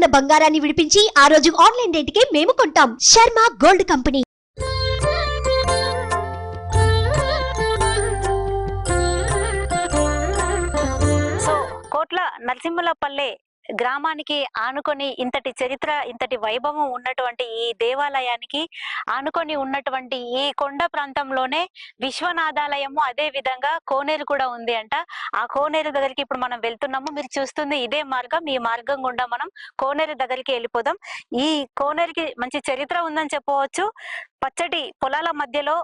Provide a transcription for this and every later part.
ఉన్న బంగారాన్ని విడిపించి ఆ రోజు ఆన్లైన్ రేటుకే మేము కొంటాం. Sharma gold company. సో కోట్ల నరసింహులపల్లె గ్రామానికి ఆనుకొని ఇంతటి చరిత్ర, ఇంతటి వైభవం ఉన్నటువంటి ఈ దేవాలయానికి ఆనుకొని ఉన్నటువంటి ఈ కొండ ప్రాంతంలోనే విశ్వనాథాలయము, అదే విధంగా కోనేరు కూడా ఉంది అంట. ఆ కోనేరు దగ్గరికి ఇప్పుడు మనం వెళ్తున్నాము. మీరు చూస్తుంది ఇదే మార్గం. ఈ మార్గం గుండా మనం కోనేరు దగ్గరికి వెళ్ళిపోదాం. ఈ కోనేరుకి మంచి చరిత్ర ఉందని చెప్పవచ్చు. పచ్చటి పొలాల మధ్యలో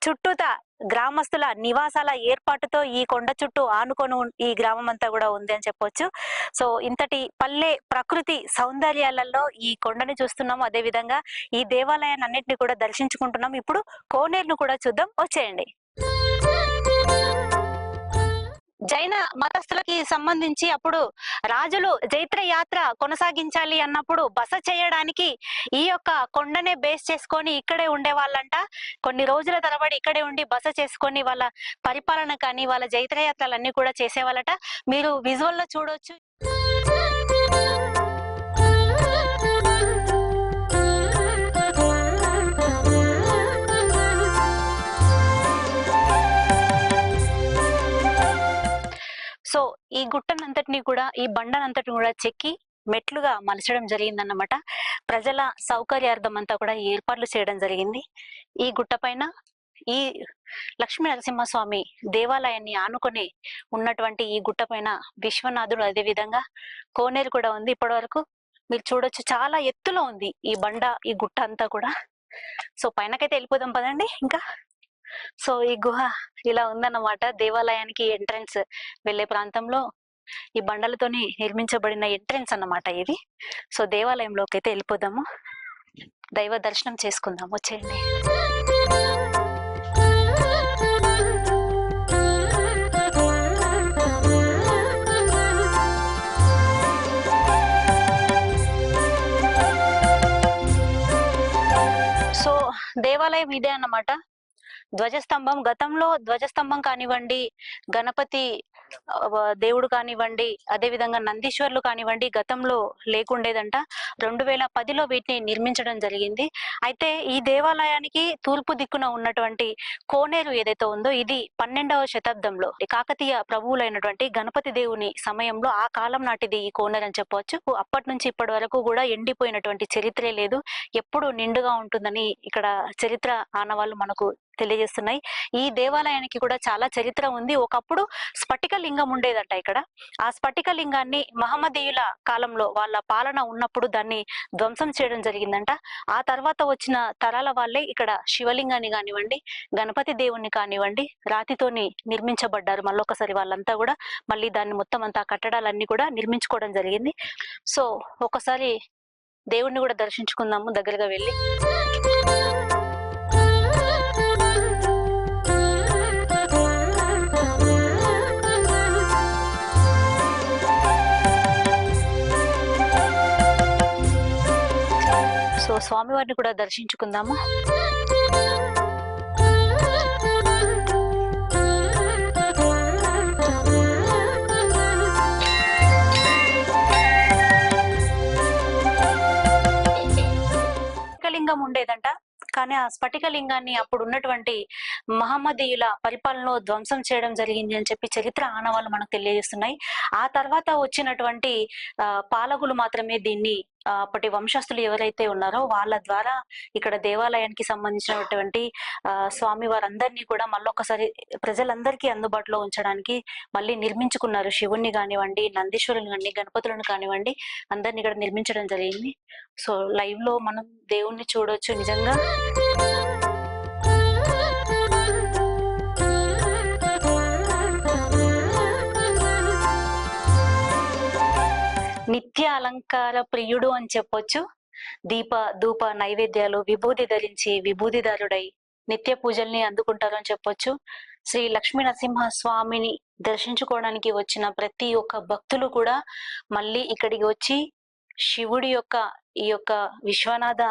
చుట్టూత గ్రామస్తుల నివాసాల ఏర్పాటుతో ఈ కొండ చుట్టూ ఆనుకొని ఈ గ్రామం అంతా కూడా ఉంది అని చెప్పొచ్చు. సో ఇంతటి పల్లె ప్రకృతి సౌందర్యాలలో ఈ కొండని చూస్తున్నాము. అదే విధంగా ఈ దేవాలయాన్ని అన్నింటినీ కూడా దర్శించుకుంటున్నాం. ఇప్పుడు కోనేరును కూడా చూద్దాం, వచ్చేయండి. జైన మతస్థులకి సంబంధించి అప్పుడు రాజులు జైత్ర యాత్ర కొనసాగించాలి అన్నప్పుడు బస చేయడానికి ఈ యొక్క కొండనే బేస్ చేసుకొని ఇక్కడే ఉండే వాళ్ళంట. కొన్ని రోజుల తరబడి ఇక్కడే ఉండి బస చేసుకొని వాళ్ళ పరిపాలన కానీ వాళ్ళ జైత్ర యాత్రలన్నీ కూడా చేసేవాళ్ళట. మీరు విజువల్ లో చూడొచ్చు. సో ఈ గుట్టనంతటిని కూడా, ఈ బండనంతటిని కూడా చెక్కి మెట్లుగా మలచడం జరిగిందన్నమాట. ప్రజల సౌకర్యార్థం అంతా కూడా ఏర్పాట్లు చేయడం జరిగింది. ఈ గుట్ట పైన ఈ లక్ష్మీ నరసింహస్వామి దేవాలయాన్ని ఆనుకొని ఉన్నటువంటి ఈ గుట్ట పైన విశ్వనాథుడు, అదే విధంగా కోనేరు కూడా ఉంది. ఇప్పటి వరకు మీరు చూడొచ్చు, చాలా ఎత్తులో ఉంది ఈ బండ, ఈ గుట్ట అంతా కూడా. సో పైనకైతే వెళ్ళిపోదాం పదండి. ఇంకా సో ఈ గుహ ఇలా ఉందన్నమాట. దేవాలయానికి ఎంట్రన్స్ వెళ్లే ప్రాంతంలో ఈ బండలతోని నిర్మించబడిన ఎంట్రన్స్ అన్నమాట ఇది. సో దేవాలయంలోకి అయితే వెళ్ళిపోదాము, దైవ దర్శనం చేసుకుందాం, వచ్చేయండి. సో దేవాలయం ఇదే అన్నమాట. ధ్వజస్తంభం, గతంలో ధ్వజస్తంభం కానివ్వండి, గణపతి దేవుడు కానివ్వండి, అదే విధంగా నందీశ్వర్లు కానివ్వండి గతంలో లేకుండేదంట. 2010లో వీటిని నిర్మించడం జరిగింది. అయితే ఈ దేవాలయానికి తూర్పు దిక్కున ఉన్నటువంటి కోనేరు ఏదైతే ఉందో ఇది 12వ శతాబ్దంలో కాకతీయ ప్రభువులైనటువంటి గణపతి దేవుని సమయంలో ఆ కాలం నాటిది ఈ కోనేరు అని చెప్పవచ్చు. అప్పటి నుంచి ఇప్పటి వరకు కూడా ఎండిపోయినటువంటి చరిత్రే లేదు, ఎప్పుడు నిండుగా ఉంటుందని ఇక్కడ చరిత్ర ఆనవాళ్ళు మనకు తెలియజేస్తున్నాయి. ఈ దేవాలయానికి కూడా చాలా చరిత్ర ఉంది. ఒకప్పుడు స్ఫటిక లింగం ఉండేదంట ఇక్కడ. ఆ స్ఫటిక లింగాన్ని మహమ్మదీయుల కాలంలో వాళ్ళ పాలన ఉన్నప్పుడు దాన్ని ధ్వంసం చేయడం జరిగిందంట. ఆ తర్వాత వచ్చిన తరాల వాళ్ళే ఇక్కడ శివలింగాన్ని కానివ్వండి, గణపతి దేవుణ్ణి కానివ్వండి రాతితోని నిర్మించబడ్డారు. మళ్ళొకసారి వాళ్ళంతా కూడా మళ్ళీ దాన్ని మొత్తం అంతా కట్టడాలన్నీ కూడా నిర్మించుకోవడం జరిగింది. సో ఒకసారి దేవుణ్ణి కూడా దర్శించుకుందాము దగ్గరగా వెళ్ళి. సో స్వామివారిని కూడా దర్శించుకుందాము. లింగం ఉండేదంట, కానీ ఆ స్ఫటిక లింగాన్ని అప్పుడు ఉన్నటువంటి మహమ్మదీయుల పరిపాలనలో ధ్వంసం చేయడం జరిగింది అని చెప్పి చరిత్ర ఆనవాళ్ళు మనకు తెలియజేస్తున్నాయి. ఆ తర్వాత వచ్చినటువంటి పాలకులు మాత్రమే దీన్ని అప్పటి వంశస్థులు ఎవరైతే ఉన్నారో వాళ్ళ ద్వారా ఇక్కడ దేవాలయానికి సంబంధించినటువంటి స్వామి వారందరినీ కూడా మళ్ళొకసారి ప్రజలందరికీ అందుబాటులో ఉంచడానికి మళ్ళీ నిర్మించుకున్నారు. శివుణ్ణి కానివ్వండి, నందీశ్వరుని కానివ్వండి, గణపతులను కానివ్వండి అందరినీ ఇక్కడ నిర్మించడం జరిగింది. సో లైవ్ లో మనం దేవుణ్ణి చూడొచ్చు నిజంగా. నిత్య అలంకార ప్రియుడు అని చెప్పొచ్చు. దీప ధూప నైవేద్యాలు విభూది ధరించి విభూదిదారుడై నిత్య పూజల్ని అందుకుంటారు అని చెప్పొచ్చు. శ్రీ లక్ష్మీ నరసింహ స్వామిని దర్శించుకోవడానికి వచ్చిన ప్రతి ఒక్క భక్తులు కూడా మళ్ళీ ఇక్కడికి వచ్చి శివుడి యొక్క ఈ యొక్క విశ్వనాథ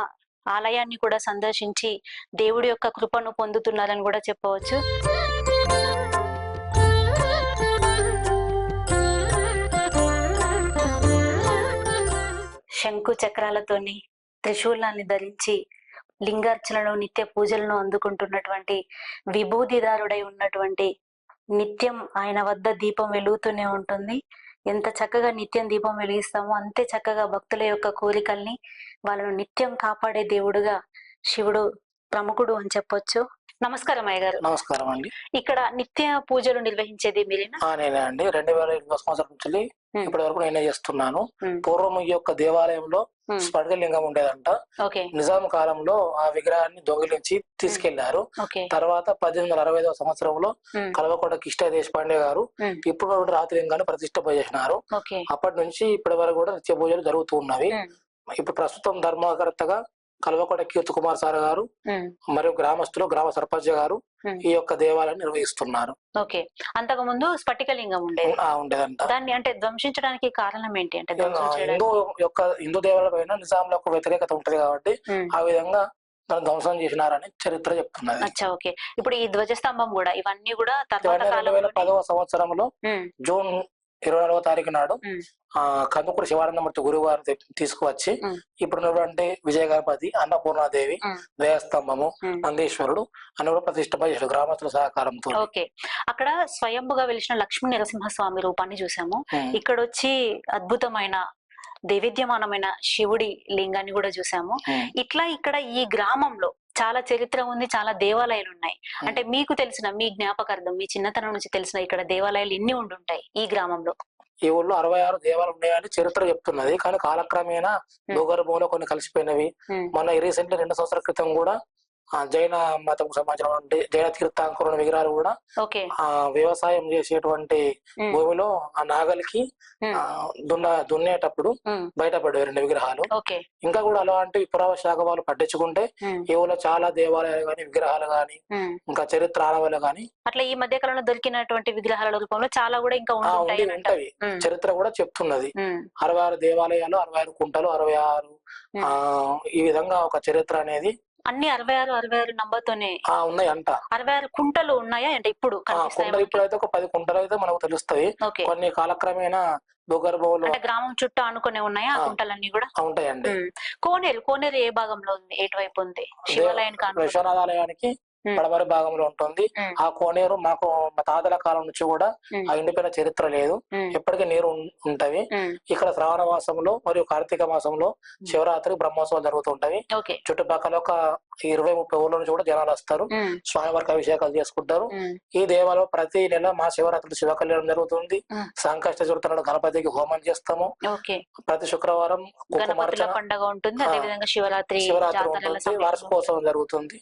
ఆలయాన్ని కూడా సందర్శించి దేవుడి యొక్క కృపను పొందుతున్నారని కూడా చెప్పవచ్చు. శంకు చక్రాలతోని త్రిశూలాన్ని ధరించి లింగార్చనను నిత్య పూజలను అందుకుంటున్నటువంటి విభూతిదారుడై ఉన్నటువంటి నిత్యం ఆయన వద్ద దీపం వెలుగుతూనే ఉంటుంది. ఎంత చక్కగా నిత్యం దీపం వెలిగిస్తామో అంతే చక్కగా భక్తుల యొక్క కోరికల్ని వాళ్ళను నిత్యం కాపాడే దేవుడుగా శివుడు ప్రముఖుడు అని చెప్పొచ్చు. నమస్కారం అయ్య గారు. నమస్కారం అండి. ఇక్కడ నిత్య పూజలు నిర్వహించేది మీరేనా? నేనే అండి. 2008 సంవత్సరం నుంచి ఇప్పటి వరకు నేనే చేస్తున్నాను. పూర్వం ఈ యొక్క దేవాలయంలో స్ఫటికలింగం ఉండేదంట. నిజాం కాలంలో ఆ విగ్రహాన్ని దొంగిలించి తీసుకెళ్లారు. తర్వాత 1865 సంవత్సరంలో కల్వకోట కిష్ట దేశపాండే గారు ఇప్పుడు రాతి లింగాన్ని ప్రతిష్ఠ చేసినారు. అప్పటి నుంచి ఇప్పటి వరకు కూడా నిత్య పూజలు జరుగుతూ ఉన్నవి. ఇప్పుడు ప్రస్తుతం ధర్మకర్తగా కల్వకోట కీర్తి కుమార్ సార్ గారు మరియు గ్రామస్తులు గ్రామ సర్పంచ్ గారు ఈ యొక్క దేవాలయాన్ని నిర్వహిస్తున్నారు. ఓకే. అంతకు ముందు స్ఫటికలింగం ఉండేదంట. దాన్ని అంటే ధ్వంసించడానికి కారణం ఏంటి అంటే హిందూ దేవాలయం పైన నిజాంల యొక్క వ్యతిరేకత ఉంటది కాబట్టి ఆ విధంగా దాన్ని ధ్వంసం చేసినారని చరిత్ర చెప్తున్నది. అచ్చా, ఓకే. ఇప్పుడు ఈ ధ్వజస్తంభం కూడా ఇవన్నీ కూడా 2010 సంవత్సరంలో జూన్ 24వ తారీఖు నాడు కందుకూరు శివానందమూర్తి గురువు గారు తీసుకువచ్చి ఇప్పుడున్నటువంటి విజయ గణపతి, అన్నపూర్ణాదేవి, దేవస్తంభము, నందీశ్వరుడు అని కూడా ప్రతిష్ఠ చేశారు గ్రామస్తుల సహకారంతో. ఓకే. అక్కడ స్వయంభుగా వెలిసిన లక్ష్మీ నరసింహస్వామి రూపాన్ని చూసాము. ఇక్కడ వచ్చి అద్భుతమైన దైవిద్యమానమైన శివుడి లింగాన్ని కూడా చూసాము. ఇట్లా ఇక్కడ ఈ గ్రామంలో చాలా చరిత్ర ఉంది, చాలా దేవాలయాలు ఉన్నాయి. అంటే మీకు తెలిసిన, మీ జ్ఞాపకార్థం, మీ చిన్నతనం నుంచి తెలిసిన ఇక్కడ దేవాలయాలు ఎన్ని ఉండుంటాయి ఈ గ్రామంలో? ఈ ఊళ్ళో 66 దేవాలయాలు ఉన్నాయని చరిత్ర చెప్తున్నది. కానీ కాలక్రమేణా భూగర్భంలో కొన్ని కలిసిపోయినవి. మొన్న రీసెంట్లీ 2 సంవత్సరాల క్రితం కూడా జైన మతం సంబంధించిన జైన తీర్థాంకురుల విగ్రహాలు కూడా వ్యవసాయం చేసేటువంటి భూమిలో ఆ నాగలికి దున్నేటప్పుడు బయటపడేవి 2 విగ్రహాలు. ఇంకా కూడా అలాంటి పురావస్తు శాఖ వాళ్ళు పట్టించుకుంటే ఈ ఊళ్ళో చాలా దేవాలయాలు గాని విగ్రహాలు గాని ఇంకా చరిత్ర ఆనవాళ్ళు గాని అట్లా ఈ మధ్య కాలంలో దొరికినటువంటి విగ్రహాల రూపంలో చాలా కూడా ఇంకా ఉంటాయి. చరిత్ర కూడా చెప్తున్నది. 66 దేవాలయాలు, 66 కుంటలు, 66 ఈ విధంగా ఒక చరిత్ర అనేది అన్ని 66 నంబర్ తోనే ఉన్నాయి అంట. 66 కుంటలు ఉన్నాయా అంటే ఇప్పుడు? ఇప్పుడైతే ఒక 10 కుంటలు అయితే మనకు తెలుస్తాయి. కొన్ని కాలక్రమేణా భూగర్భంలో గ్రామం చుట్టూ అనుకునే ఉన్నాయా ఆ కుంటలన్నీ కూడా? ఉంటాయండి. కోనేరు ఏ భాగంలో ఉంది, ఎటువైపు ఉంది? శివాలయానికి విశ్వనాథాలయానికి పడమరి భాగంలో ఉంటుంది. ఆ కోనేరు మాకు మా తాతల కాలం నుంచి కూడా ఆ ఎండిపోయిన చరిత్ర లేదు. ఎప్పటికీ నీరు ఉంటవి. ఇక్కడ శ్రావణ మాసంలో మరియు కార్తీక మాసంలో శివరాత్రి బ్రహ్మోత్సవాలు జరుగుతుంటవి. చుట్టుపక్కల ఒక 20-30 ఊర్ల నుంచి కూడా జనాలు వస్తారు. స్వామివారికి అభిషేకాలు చేసుకుంటారు. ఈ దేవాలయం ప్రతి నెల మా శివరాత్రి శివ కళ్యాణం జరుగుతుంది. సంకష్ట చతుర్థి నాడు గణపతికి హోమం చేస్తాము. ప్రతి శుక్రవారం పండుగ ఉంటుంది. శివరాత్రి ఉంటుంది. వార్షికోత్సవం జరుగుతుంది.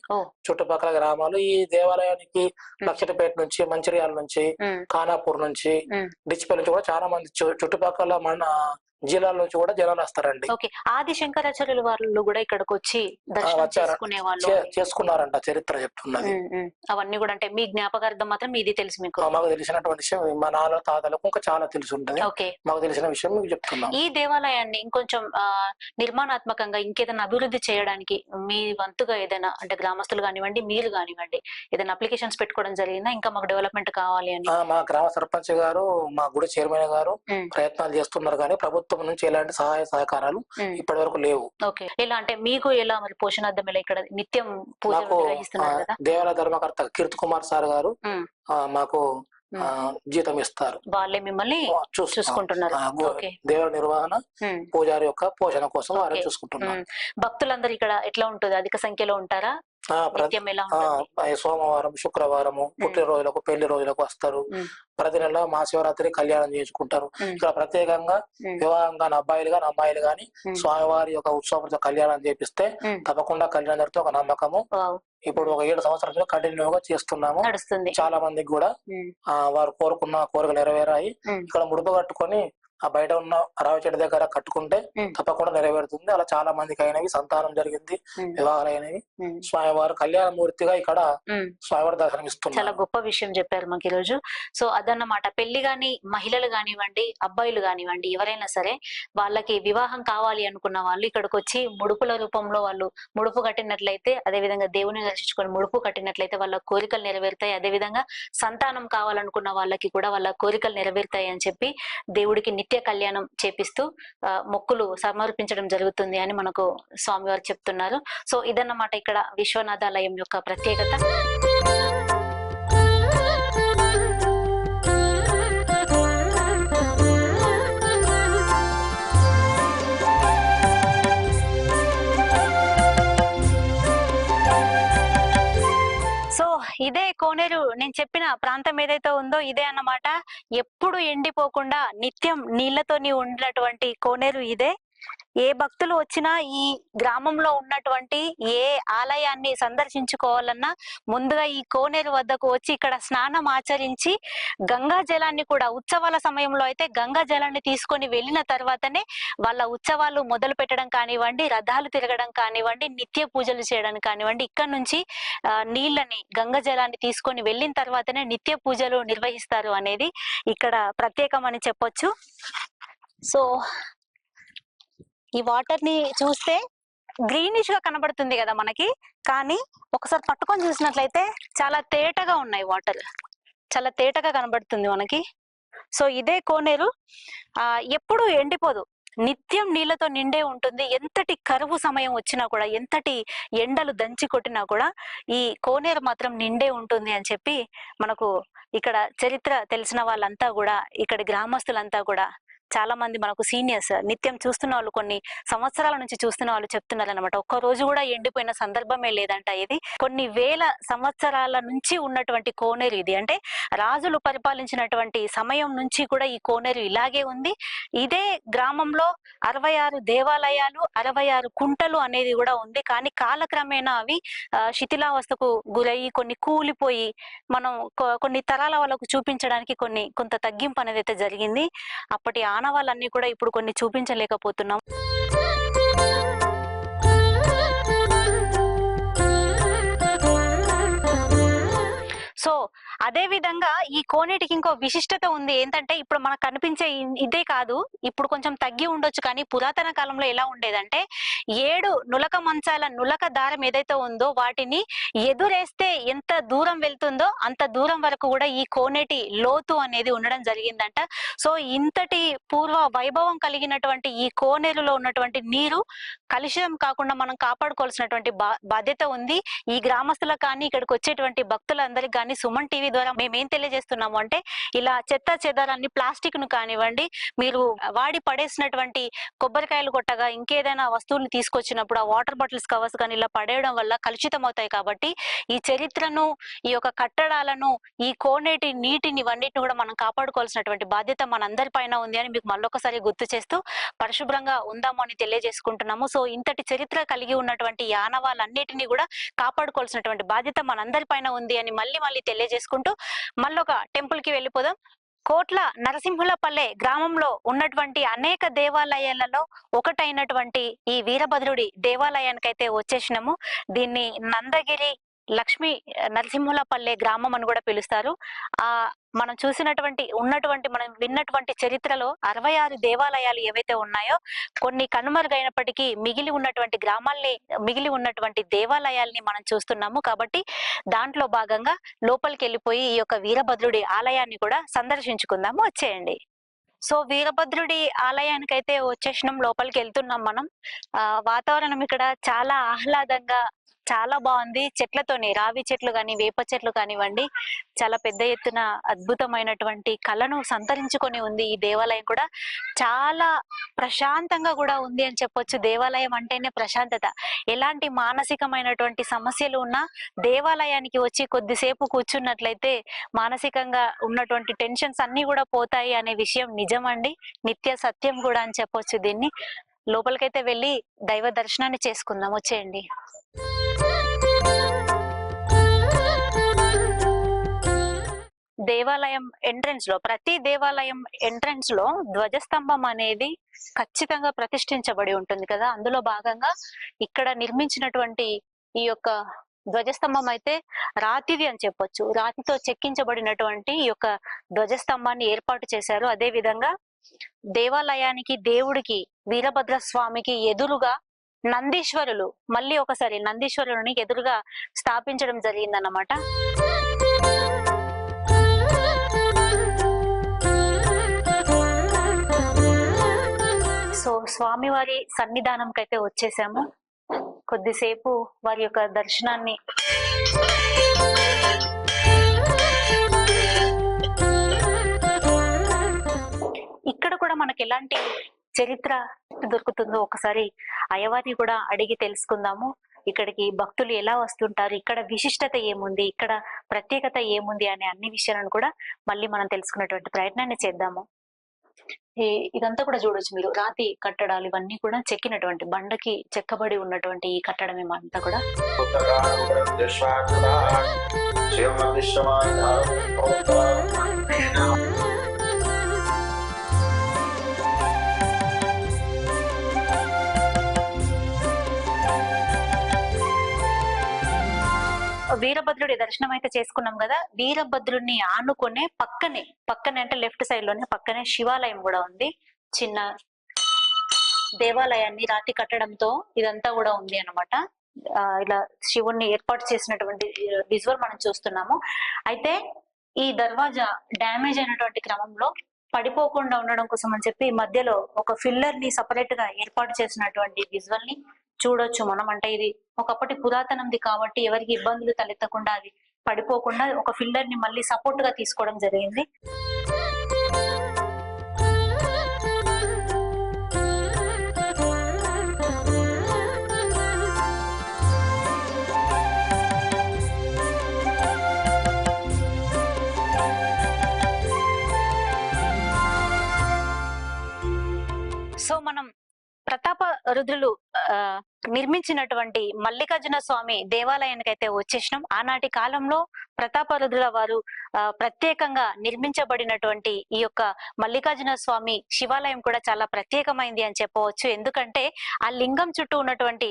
చుట్టుపక్కల గ్రామాలు ఈ దేవాలయానికి లక్షటిపేట నుంచి, మంచిర్యాల నుంచి, ఖానాపూర్ నుంచి, డిచ్పల్లి నుంచి కూడా చాలా మంది చుట్టుపక్కల మన జిల్లాల నుంచి కూడా జనాలు వస్తారండి. ఆది శంకరాచార్యుల వాళ్ళు కూడా ఇక్కడికి వచ్చి చేసుకున్నారంట చరిత్ర చెప్తున్నది. అవన్నీ కూడా అంటే మీ జ్ఞాపకార్థం మాత్రం ఇది తెలుసు మీకు? మాకు తెలిసినటువంటి విషయం మా నాన్న తాతలకు ఇంకా చాలా తెలిసి ఉంటుంది. మాకు తెలిసిన విషయం మీకు చెప్తున్నాం. ఈ దేవాలయాన్ని ఇంకొంచెం నిర్మాణాత్మకంగా ఇంకేదైనా అభివృద్ధి చేయడానికి మీ వంతుగా ఏదైనా అంటే గ్రామస్తులు కానివ్వండి, మీరు కానివ్వండి, ఏదైనా అప్లికేషన్స్ పెట్టుకోవడం జరిగిందా? ఇంకా మాకు డెవలప్మెంట్ కావాలి అని? మా గ్రామ సర్పంచ్ గారు, మా గుడి చైర్మన్ గారు ప్రయత్నాలు చేస్తున్నారు. కానీ ప్రభుత్వం నుంచి ఎలాంటి సహాయ సహకారాలు ఇప్పటి వరకు లేవు. ఎలా అంటే మీకు ఎలా మరి పోషణార్థం ఎలా ఇక్కడ నిత్యం పూజలు నిర్వహిస్తున్నారు కదా? దేవాలయ ధర్మకర్త కీర్తి కుమార్ సార్ గారు మాకు జీతం ఇస్తారు. వాళ్ళే మిమ్మల్ని చూసుకుంటున్నారు. దేవాలయ నిర్వహణ, పూజారి యొక్క పోషణ కోసం వారే చూసుకుంటున్నారు. భక్తులందరూ ఇక్కడ ఎట్లా ఉంటుంది? అధిక సంఖ్యలో ఉంటారా? సోమవారం, శుక్రవారము, పుట్టినరోజులకు, పెళ్లి రోజులకు వస్తారు. ప్రతి నెల మహాశివరాత్రి కళ్యాణం చేసుకుంటారు. ఇక్కడ ప్రత్యేకంగా వివాహం కాని అబ్బాయిలు గాని అమ్మాయిలు గాని స్వామివారి యొక్క ఉత్సవంతో కళ్యాణం చేపిస్తే తప్పకుండా కళ్యాణం జరిగితే ఒక నమ్మకము. ఇప్పుడు ఒక 7 సంవత్సరాలుగా కంటిన్యూగా చేస్తున్నాము. చాలా మందికి కూడా వారు కోరుకున్న కోరికలు నెరవేరాయి. ఇక్కడ ముడుపు కట్టుకొని ఆ బయట ఉన్న రావి చెట్టు దగ్గర కట్టుకుంటే తప్పకుండా నెరవేరుతుంది. అలా చాలా మందికి అయినవి, సంతానం జరిగింది, వివాహాలు అయినవి. స్వామివారు కళ్యాణమూర్తిగా ఇక్కడ స్వామివారి దర్శనం ఇస్తున్నారు. చాలా గొప్ప విషయం చెప్పారు మాకు ఈ రోజు. సో అదన్నమాట. పెళ్లి గాని మహిళలు కానివ్వండి, అబ్బాయిలు కానివ్వండి, ఎవరైనా సరే వాళ్ళకి వివాహం కావాలి అనుకున్న వాళ్ళు ఇక్కడికి వచ్చి ముడుపుల రూపంలో వాళ్ళు ముడుపు కట్టినట్లయితే, అదే విధంగా దేవుని దర్శించుకొని ముడుపు కట్టినట్లయితే వాళ్ళ కోరికలు నెరవేరుతాయి. అదే విధంగా సంతానం కావాలనుకున్న వాళ్ళకి కూడా వాళ్ళ కోరికలు నెరవేరుతాయి అని చెప్పి దేవుడికి నిత్య నిత్య కళ్యాణం చేపిస్తూ మొక్కులు సమర్పించడం జరుగుతుంది అని మనకు స్వామివారు చెప్తున్నారు. సో ఇదన్నమాట ఇక్కడ విశ్వనాథాలయం యొక్క ప్రత్యేకత. సో ఇదే కోనేరు, నేను చెప్పిన ప్రాంతం ఏదైతే ఉందో ఇదే అన్నమాట. ఎప్పుడు ఎండిపోకుండా నిత్యం నీళ్లతోని ఉన్నటువంటి కోనేరు ఇదే. ఏ భక్తులు వచ్చినా ఈ గ్రామంలో ఉన్నటువంటి ఏ ఆలయాన్ని సందర్శించుకోవాలన్నా ముందుగా ఈ కోనేరు వద్దకు వచ్చి ఇక్కడ స్నానం ఆచరించి గంగా జలాన్ని కూడా, ఉత్సవాల సమయంలో అయితే గంగా జలాన్ని తీసుకొని వెళ్ళిన తర్వాతనే వాళ్ళ ఉత్సవాలు మొదలు పెట్టడం కానివ్వండి, రథాలు తిరగడం కానివ్వండి, నిత్య పూజలు చేయడం కానివ్వండి, ఇక్కడ నుంచి నీళ్ళని గంగా జలాన్ని తీసుకొని వెళ్ళిన తర్వాతనే నిత్య పూజలు నిర్వహిస్తారు అనేది ఇక్కడ ప్రత్యేకం అని చెప్పొచ్చు. సో ఈ వాటర్ ని చూస్తే గ్రీనిష్ గా కనబడుతుంది కదా మనకి, కానీ ఒకసారి పట్టుకొని చూసినట్లయితే చాలా తేటగా ఉన్నాయి వాటర్, చాలా తేటగా కనబడుతుంది మనకి. సో ఇదే కోనేరు ఎప్పుడు ఎండిపోదు, నిత్యం నీళ్లతో నిండే ఉంటుంది. ఎంతటి కరువు సమయం వచ్చినా కూడా, ఎంతటి ఎండలు దంచి కొట్టినా కూడా ఈ కోనేరు మాత్రం నిండే ఉంటుంది అని చెప్పి మనకు ఇక్కడ చరిత్ర తెలిసిన వాళ్ళంతా కూడా, ఇక్కడ గ్రామస్తులంతా కూడా, చాలా మంది మనకు సీనియర్స్, నిత్యం చూస్తున్న వాళ్ళు, కొన్ని సంవత్సరాల నుంచి చూస్తున్న వాళ్ళు చెప్తున్నారు అనమాట. ఒక్క రోజు కూడా ఎండిపోయిన సందర్భమే లేదంట. ఇది కొన్ని వేల సంవత్సరాల నుంచి ఉన్నటువంటి కోనేరు ఇది. అంటే రాజులు పరిపాలించినటువంటి సమయం నుంచి కూడా ఈ కోనేరు ఇలాగే ఉంది. ఇదే గ్రామంలో 66 దేవాలయాలు, 66 కుంటలు అనేది కూడా ఉంది. కానీ కాలక్రమేణా అవి శిథిలావస్థకు గురయ్యి కొన్ని కూలిపోయి మనం కొన్ని తరాల వాళ్ళకు చూపించడానికి కొంత తగ్గింపు అనేది అయితే జరిగింది. అప్పటి ఆనవాళ్ళన్నీ కూడా ఇప్పుడు కొన్ని చూపించలేకపోతున్నాం. సో అదే విధంగా ఈ కోనేటికి ఇంకో విశిష్టత ఉంది. ఏంటంటే ఇప్పుడు మనకు కనిపించే ఇదే కాదు, ఇప్పుడు కొంచెం తగ్గి ఉండొచ్చు, కానీ పురాతన కాలంలో ఎలా ఉండేదంటే 7 నులక మంచాల నులక దారం ఏదైతే ఉందో వాటిని ఎదురేస్తే ఎంత దూరం వెళ్తుందో అంత దూరం వరకు కూడా ఈ కోనేటి లోతు అనేది ఉండడం జరిగిందంట. సో ఇంతటి పూర్వ వైభవం కలిగినటువంటి ఈ కోనేరులో ఉన్నటువంటి నీరు కలుషితం కాకుండా మనం కాపాడుకోవాల్సినటువంటి బాధ్యత ఉంది. ఈ గ్రామస్తులకు కానీ, ఇక్కడికి వచ్చేటువంటి భక్తులందరికీ కానీ సుమన్ టీవీ ద్వారా మేమేం తెలియజేస్తున్నాము అంటే, ఇలా చెత్త చెదారాన్ని, ప్లాస్టిక్ ను కానివ్వండి, మీరు వాడి పడేసినటువంటి కొబ్బరికాయలు కొట్టగా ఇంకేదైనా వస్తువులు తీసుకొచ్చినప్పుడు ఆ వాటర్ బాటిల్స్ కవర్స్ కానీ ఇలా పడేయడం వల్ల కలుషితం అవుతాయి. కాబట్టి ఈ చరిత్రను, ఈ యొక్క కట్టడాలను, ఈ కోనేటి నీటిని, ఇవన్నిటిని కూడా మనం కాపాడుకోవాల్సినటువంటి బాధ్యత మనందరి పైన ఉంది అని మీకు మళ్ళొకసారి గుర్తు చేస్తూ పరిశుభ్రంగా ఉందాము అని తెలియజేసుకుంటున్నాము. సో ఇంతటి చరిత్ర కలిగి ఉన్నటువంటి ఆనవాళ్ళన్నిటిని కూడా కాపాడుకోవాల్సినటువంటి బాధ్యత మనందరి పైన ఉంది అని మళ్ళీ తెలియజేసుకుంటూ మళ్ళొక టెంపుల్ కి వెళ్ళిపోదాం. కోట్ల నరసింహులపల్లె గ్రామంలో ఉన్నటువంటి అనేక దేవాలయాలలో ఒకటైనటువంటి ఈ వీరభద్రుడి దేవాలయానికైతే వచ్చేసినాము. దీన్ని నందగిరి లక్ష్మీ నరసింహులపల్లె గ్రామం అని కూడా పిలుస్తారు. మనం మనం విన్నటువంటి చరిత్రలో 66 దేవాలయాలు ఏవైతే ఉన్నాయో కొన్ని కనుమరుగైనప్పటికీ మిగిలి ఉన్నటువంటి దేవాలయాల్ని మనం చూస్తున్నాము. కాబట్టి దాంట్లో భాగంగా లోపలికి వెళ్ళిపోయి ఈ యొక్క వీరభద్రుడి ఆలయాన్ని కూడా సందర్శించుకుందాము. వచ్చేయండి. సో వీరభద్రుడి ఆలయానికైతే వచ్చేసినాం, లోపలికి వెళ్తున్నాం మనం. వాతావరణం ఇక్కడ చాలా ఆహ్లాదంగా, చాలా బాగుంది. చెట్లతోని, రావి చెట్లు కానీ, వేప చెట్లు కానివ్వండి, చాలా పెద్ద ఎత్తున అద్భుతమైనటువంటి కళను సంతరించుకొని ఉంది. ఈ దేవాలయం కూడా చాలా ప్రశాంతంగా కూడా ఉంది అని చెప్పొచ్చు. దేవాలయం అంటేనే ప్రశాంతత. ఎలాంటి మానసికమైనటువంటి సమస్యలు ఉన్నా దేవాలయానికి వచ్చి కొద్దిసేపు కూర్చున్నట్లయితే మానసికంగా ఉన్నటువంటి టెన్షన్స్ అన్ని కూడా పోతాయి అనే విషయం నిజమండి, నిత్య సత్యం కూడా అని చెప్పొచ్చు. దీన్ని లోపలికైతే వెళ్ళి దైవ దర్శనాన్ని చేసుకుందాం. వచ్చేయండి. దేవాలయం ఎంట్రన్స్ లో, ప్రతి దేవాలయం ఎంట్రన్స్ లో ధ్వజస్తంభం అనేది ఖచ్చితంగా ప్రతిష్ఠించబడి ఉంటుంది కదా. అందులో భాగంగా ఇక్కడ నిర్మించినటువంటి ఈ యొక్క ధ్వజస్తంభం అయితే రాతిది అని చెప్పొచ్చు. రాతితో చెక్కించబడినటువంటి ఈ యొక్క ధ్వజస్తంభాన్ని ఏర్పాటు చేశారు. అదే విధంగా దేవాలయానికి, దేవుడికి, వీరభద్ర స్వామికి ఎదురుగా నందీశ్వరులు, మళ్ళీ ఒకసారి నందీశ్వరుని ఎదురుగా స్థాపించడం జరిగిందన్నమాట. స్వామివారి సన్నిధానంకి అయితే వచ్చేసాము. కొద్దిసేపు వారి యొక్క దర్శనాన్ని ఇక్కడ కూడా మనకి ఎలాంటి చరిత్ర దొరుకుతుందో ఒకసారి అయ్యవారిని కూడా అడిగి తెలుసుకుందాము. ఇక్కడికి భక్తులు ఎలా వస్తుంటారు, ఇక్కడ విశిష్టత ఏముంది, ఇక్కడ ప్రత్యేకత ఏముంది అనే అన్ని విషయాలను కూడా మళ్ళీ మనం తెలుసుకునేటువంటి ప్రయత్నాన్ని చేద్దాము. ఇదంతా కూడా చూడొచ్చు మీరు, రాతి కట్టడాలు ఇవన్నీ కూడా చెక్కినటువంటి బండకి చెక్కబడి ఉన్నటువంటి ఈ కట్టడం ఏమంతా కూడా. వీరభద్రుడి దర్శనం అయితే చేసుకున్నాం కదా. వీరభద్రుడిని ఆనుకునే పక్కనే అంటే లెఫ్ట్ సైడ్ లోనే పక్కనే శివాలయం కూడా ఉంది. చిన్న దేవాలయాన్ని రాతి కట్టడంతో ఇదంతా కూడా ఉంది అన్నమాట. ఇలా శివుణ్ణి ఏర్పాటు చేసినటువంటి విజువల్ మనం చూస్తున్నాము. అయితే ఈ దర్వాజా డ్యామేజ్ అయినటువంటి క్రమంలో పడిపోకుండా ఉండడం కోసం అని చెప్పి మధ్యలో ఒక ఫిల్లర్ ని సపరేట్ గా ఏర్పాటు చేసినటువంటి విజువల్ ని చూడొచ్చు మనం. అంటే ఇది ఒకప్పటి పురాతనంది కాబట్టి ఎవరికి ఇబ్బందులు తలెత్తకుండా అది పడిపోకుండా ఒక ఫిల్లర్ ని మళ్ళీ సపోర్ట్ గా తీసుకోవడం జరిగింది. సో మనం ప్రతాప రుద్రులు నిర్మించినటువంటి మల్లికార్జున స్వామి దేవాలయానికి అయితే వచ్చేసినాం. ఆనాటి కాలంలో ప్రతాపరుద్రుల వారు ప్రత్యేకంగా నిర్మించబడినటువంటి ఈ యొక్క మల్లికార్జున స్వామి శివాలయం కూడా చాలా ప్రత్యేకమైంది అని చెప్పవచ్చు. ఎందుకంటే ఆ లింగం చుట్టూ ఉన్నటువంటి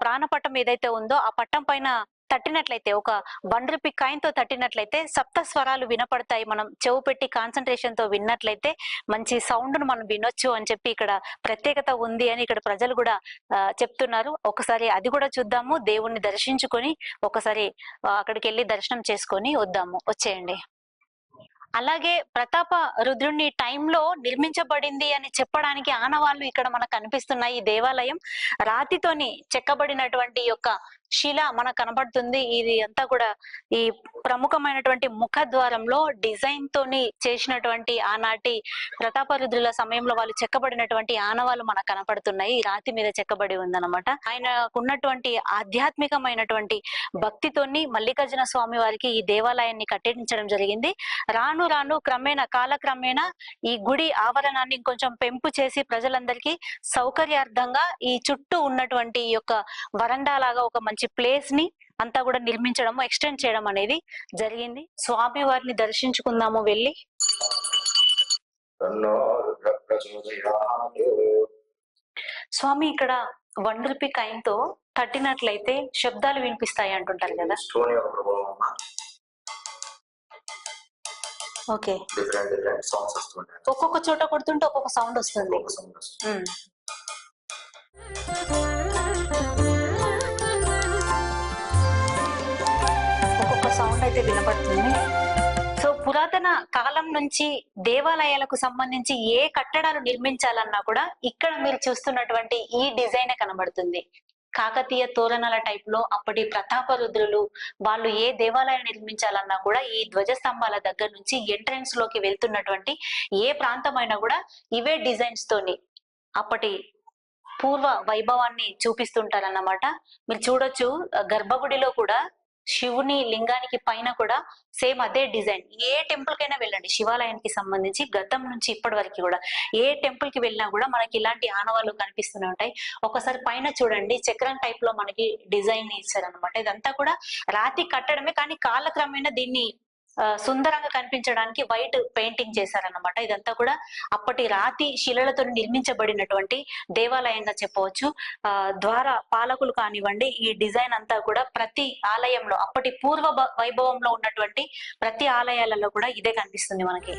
ప్రాణపట్టం ఏదైతే ఉందో ఆ పట్టం పైన తట్టినట్లయితే, ఒక ₹1 కాయిన్ తో తట్టినట్లయితే సప్త స్వరాలు వినపడతాయి. మనం చెవు పెట్టి కాన్సన్ట్రేషన్ తో విన్నట్లయితే మంచి సౌండ్ ను మనం వినొచ్చు అని చెప్పి ఇక్కడ ప్రత్యేకత ఉంది అని ఇక్కడ ప్రజలు కూడా చెప్తున్నారు. ఒకసారి అది కూడా చూద్దాము. దేవుణ్ణి దర్శించుకొని ఒకసారి అక్కడికి వెళ్ళి దర్శనం చేసుకొని వద్దాము. వచ్చేయండి. అలాగే ప్రతాప రుద్రుని టైంలో నిర్మించబడింది అని చెప్పడానికి ఆనవాళ్లు ఇక్కడ మనకు కనిపిస్తున్నాయి. ఈ దేవాలయం రాతితోని చెక్కబడినటువంటి యొక్క శిల మనకు కనబడుతుంది. ఇది అంతా కూడా ఈ ప్రముఖమైనటువంటి ముఖద్వారంలో డిజైన్ తోని చేసినటువంటి ఆనాటి ప్రతాపరుద్రుల సమయంలో వాళ్ళు చెక్కబడినటువంటి ఆనవాళ్ళు మనకు కనపడుతున్నాయి. ఈ రాతి మీద చెక్కబడి ఉందన్నమాట. ఆయనకున్నటువంటి ఆధ్యాత్మికమైనటువంటి భక్తితోని మల్లికార్జున స్వామి వారికి ఈ దేవాలయాన్ని కట్టించడం జరిగింది. రాను రాను కాలక్రమేణా ఈ గుడి ఆవరణాన్ని కొంచెం పెంపు చేసి ప్రజలందరికీ సౌకర్యార్థంగా ఈ చుట్టూ ఉన్నటువంటి ఈ యొక్క వరండా లాగా ఒక మంచి ప్లేస్ ని అంతా కూడా నిర్మించడం, ఎక్స్టెండ్ చేయడం అనేది జరిగింది. స్వామి వారిని దర్శించుకుందాము వెళ్ళి. స్వామి ఇక్కడ ₹1 కాయిన్ తో తట్టినట్లయితే శబ్దాలు వినిపిస్తాయి అంటుంటారు కదా. ఓకే, ఒక్కొక్క చోట కొడుతుంటే ఒక్కొక్క సౌండ్ వస్తుంది. ఒక్కొక్క సౌండ్ అయితే వినపడుతుంది. సో పురాతన కాలం నుంచి దేవాలయాలకు సంబంధించి ఏ కట్టడాలు నిర్మించాలన్నా కూడా ఇక్కడ మీరు చూస్తున్నటువంటి ఈ డిజైన్ కనబడుతుంది. కాకతీయ తోరణాల టైప్ లో అప్పటి ప్రతాపరుద్రులు వాళ్ళు ఏ దేవాలయం నిర్మించాలన్నా కూడా ఈ ధ్వజస్తంభాల దగ్గర నుంచి ఎంట్రన్స్ లోకి వెళ్తున్నటువంటి ఏ ప్రాంతమైనా కూడా ఇవే డిజైన్స్ తోని అప్పటి పూర్వ వైభవాన్ని చూపిస్తుంటారన్నమాట. మీరు చూడొచ్చు గర్భగుడిలో కూడా శివుని లింగానికి పైన కూడా సేమ్ అదే డిజైన్. ఏ టెంపుల్ కైనా వెళ్ళండి, శివాలయానికి సంబంధించి గతం నుంచి ఇప్పటి వరకు కూడా ఏ టెంపుల్ కి వెళ్ళినా కూడా మనకి ఇలాంటి ఆనవాళ్ళు కనిపిస్తూనే ఉంటాయి. ఒకసారి పైన చూడండి, చక్రం టైప్ లో మనకి డిజైన్ ఇచ్చారనమాట. ఇదంతా కూడా రాతి కట్టడమే, కానీ కాలక్రమేణా దీన్ని సుందరంగా కనిపించడానికి వైట్ పెయింటింగ్ చేశారన్నమాట. ఇదంతా కూడా అప్పటి రాతి శిలలతో నిర్మించబడినటువంటి దేవాలయంగా చెప్పవచ్చు. ద్వార పాలకులు కానివ్వండి, ఈ డిజైన్ అంతా కూడా ప్రతి ఆలయంలో అప్పటి పూర్వ వైభవంలో ఉన్నటువంటి ప్రతి ఆలయాలలో కూడా ఇదే కనిపిస్తుంది మనకి.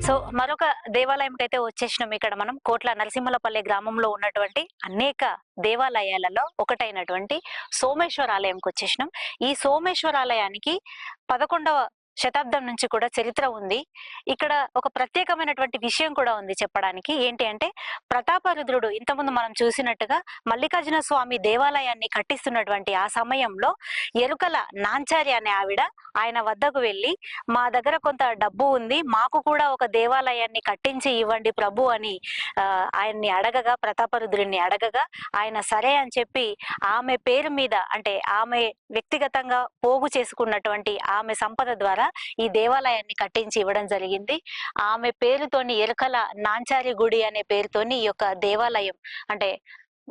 సో మరొక దేవాలయంకి అయితే వచ్చేసినాం. ఇక్కడ మనం కోట్ల నరసింహలపల్లె గ్రామంలో ఉన్నటువంటి అనేక దేవాలయాలలో ఒకటైనటువంటి సోమేశ్వర ఆలయంకి వచ్చేసినాం. ఈ సోమేశ్వర ఆలయానికి 11వ శతాబ్దం నుంచి కూడా చరిత్ర ఉంది. ఇక్కడ ఒక ప్రత్యేకమైనటువంటి విషయం కూడా ఉంది చెప్పడానికి. ఏంటి అంటే, ప్రతాపరుద్రుడు ఇంతకుముందు మనం చూసినట్టుగా మల్లికార్జున స్వామి దేవాలయాన్ని కట్టిస్తున్నటువంటి ఆ సమయంలో ఎరుకల నాంచారి అనే ఆవిడ ఆయన వద్దకు వెళ్ళి, మా దగ్గర కొంత డబ్బు ఉంది, మాకు కూడా ఒక దేవాలయాన్ని కట్టించి ఇవ్వండి ప్రభు అని ఆయన్ని అడగగా, ప్రతాపరుద్రుడిని అడగగా ఆయన సరే అని చెప్పి ఆమె పేరు మీద, అంటే ఆమె వ్యక్తిగతంగా పోగు చేసుకున్నటువంటి ఆమె సంపద ద్వారా ఈ దేవాలయాన్ని కట్టించి ఇవ్వడం జరిగింది. ఆమె పేరుతోని ఎరుకల నాంచారి గుడి అనే పేరుతోని ఈ యొక్క దేవాలయం, అంటే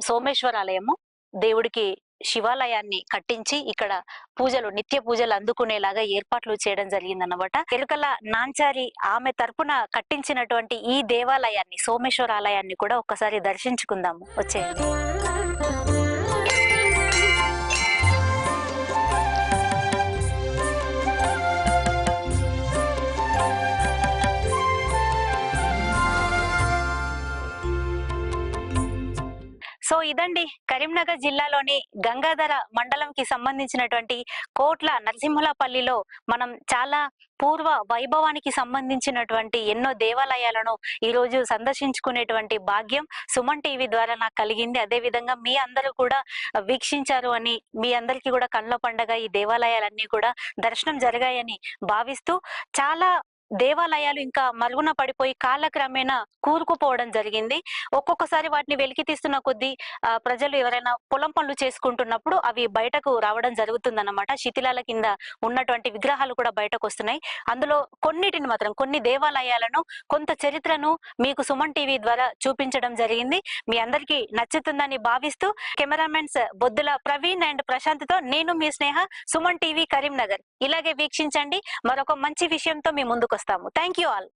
సోమేశ్వరాలయము, దేవుడికి శివాలయాన్ని కట్టించి ఇక్కడ పూజలు, నిత్య పూజలు అందుకునేలాగా ఏర్పాట్లు చేయడం జరిగిందన్నమాట. ఎరుకల నాంచారి ఆమె తరపున కట్టించినటువంటి ఈ దేవాలయాన్ని, సోమేశ్వర ఆలయాన్ని కూడా ఒక్కసారి దర్శించుకుందాము. వచ్చేయండి. సో ఇదండి కరీంనగర్ జిల్లాలోని గంగాధర మండలంకి సంబంధించినటువంటి కోట్ల నరసింహలపల్లిలో మనం చాలా పూర్వ వైభవానికి సంబంధించినటువంటి ఎన్నో దేవాలయాలను ఈ రోజు సందర్శించుకునేటువంటి భాగ్యం సుమన్ టీవీ ద్వారా నాకు కలిగింది. అదే విధంగా మీ అందరూ కూడా వీక్షించారు అని, మీ అందరికీ కూడా కళ్ళ పండగ ఈ దేవాలయాలన్నీ కూడా దర్శనం జరిగాయని భావిస్తూ, చాలా దేవాలయాలు ఇంకా మరుగున పడిపోయి కాలక్రమేణా కూరుకుపోవడం జరిగింది. ఒక్కొక్కసారి వాటిని వెలికి తీస్తున్న కొద్దీ ప్రజలు ఎవరైనా పొలం పనులు చేసుకుంటున్నప్పుడు అవి బయటకు రావడం జరుగుతుందన్నమాట. శిథిలాల కింద ఉన్నటువంటి విగ్రహాలు కూడా బయటకు వస్తున్నాయి. అందులో కొన్నిటిని మాత్రం, కొన్ని దేవాలయాలను, కొంత చరిత్రను మీకు సుమన్ టీవీ ద్వారా చూపించడం జరిగింది. మీ అందరికీ నచ్చుతుందని భావిస్తూ, కెమెరామెన్స్ బొద్దుల ప్రవీణ్ అండ్ ప్రశాంత్ తో నేను మీ స్నేహ, సుమన్ టీవీ కరీంనగర్. ఇలాగే వీక్షించండి. మరొక మంచి విషయంతో మీ ముందుకు వస్తాము. Thank you all.